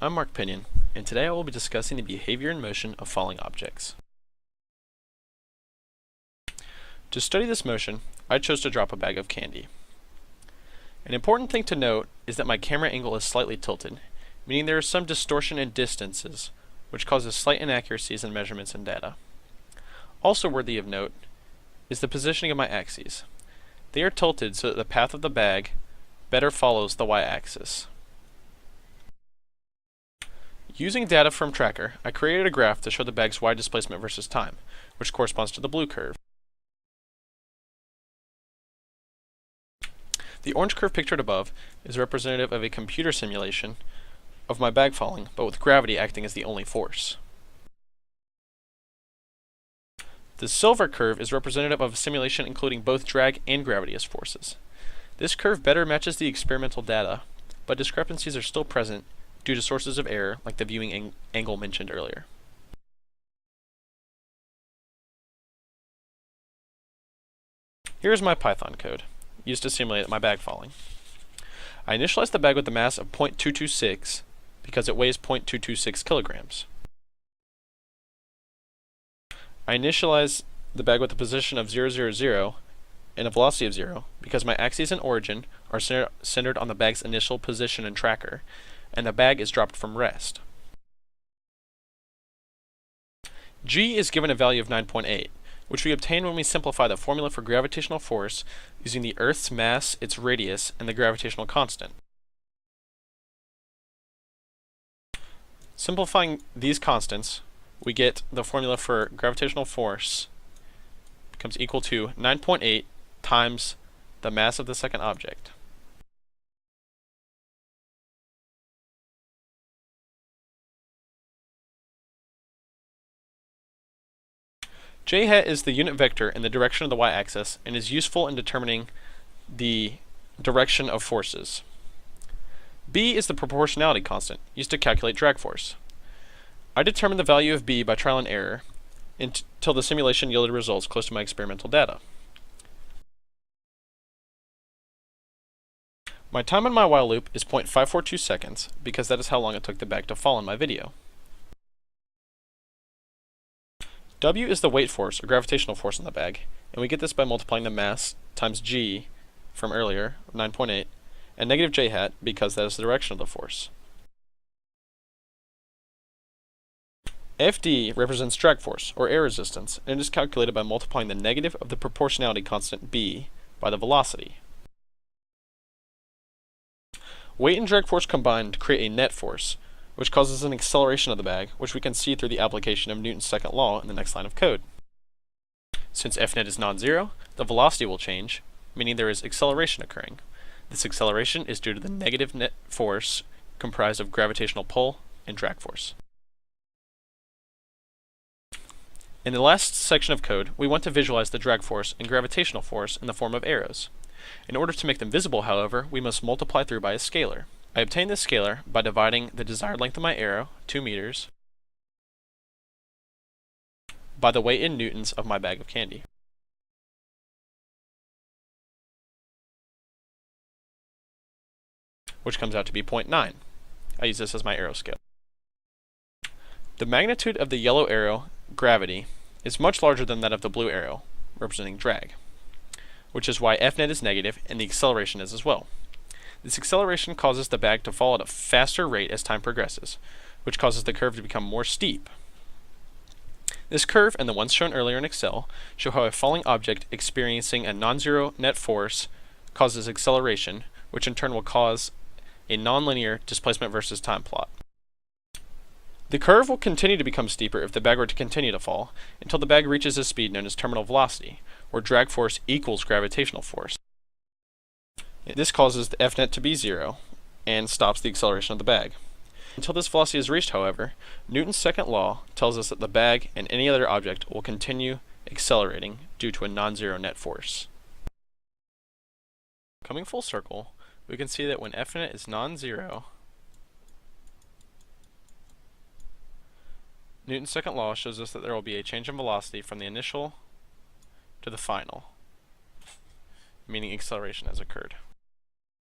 I'm Mark Pinion, and today I will be discussing the behavior and motion of falling objects. To study this motion, I chose to drop a bag of candy. An important thing to note is that my camera angle is slightly tilted, meaning there is some distortion in distances, which causes slight inaccuracies in measurements and data. Also worthy of note is the positioning of my axes. They are tilted so that the path of the bag better follows the y-axis. Using data from Tracker, I created a graph to show the bag's y displacement versus time, which corresponds to the blue curve. The orange curve pictured above is representative of a computer simulation of my bag falling, but with gravity acting as the only force. The silver curve is representative of a simulation including both drag and gravity as forces. This curve better matches the experimental data, but discrepancies are still present due to sources of error like the viewing angle mentioned earlier. Here is my Python code, used to simulate my bag falling. I initialized the bag with a mass of 0.226 because it weighs 0.226 kilograms. I initialize the bag with a position of 0, 0, 0 and a velocity of 0 because my axes and origin are centered on the bag's initial position in Tracker, and the bag is dropped from rest. G is given a value of 9.8, which we obtain when we simplify the formula for gravitational force using the Earth's mass, its radius, and the gravitational constant. Simplifying these constants, we get the formula for gravitational force becomes equal to 9.8 times the mass of the second object. J hat is the unit vector in the direction of the y-axis and is useful in determining the direction of forces. B is the proportionality constant used to calculate drag force. I determined the value of B by trial and error until the simulation yielded results close to my experimental data. My time on my while loop is 0.542 seconds because that is how long it took the bag to fall in my video. W is the weight force or gravitational force in the bag, and we get this by multiplying the mass times g from earlier, 9.8, and negative j hat because that is the direction of the force. Fd represents drag force, or air resistance, and it is calculated by multiplying the negative of the proportionality constant b by the velocity. Weight and drag force combined create a net force, which causes an acceleration of the bag, which we can see through the application of Newton's second law in the next line of code. Since Fnet is non-zero, the velocity will change, meaning there is acceleration occurring. This acceleration is due to the negative net force comprised of gravitational pull and drag force. In the last section of code, we want to visualize the drag force and gravitational force in the form of arrows. In order to make them visible, however, we must multiply through by a scalar. I obtain this scalar by dividing the desired length of my arrow, 2 meters, by the weight in newtons of my bag of candy. Which comes out to be 0.9. I use this as my arrow scale. The magnitude of the yellow arrow, gravity, is much larger than that of the blue arrow, representing drag, which is why Fnet is negative and the acceleration is as well. This acceleration causes the bag to fall at a faster rate as time progresses, which causes the curve to become more steep. This curve and the ones shown earlier in Excel show how a falling object experiencing a non-zero net force causes acceleration, which in turn will cause a nonlinear displacement versus time plot. The curve will continue to become steeper if the bag were to continue to fall, until the bag reaches a speed known as terminal velocity, where drag force equals gravitational force. This causes the Fnet to be 0, and stops the acceleration of the bag. Until this velocity is reached, however, Newton's second law tells us that the bag and any other object will continue accelerating due to a non-zero net force. Coming full circle, we can see that when Fnet is non-zero, Newton's second law shows us that there will be a change in velocity from the initial to the final, meaning acceleration has occurred.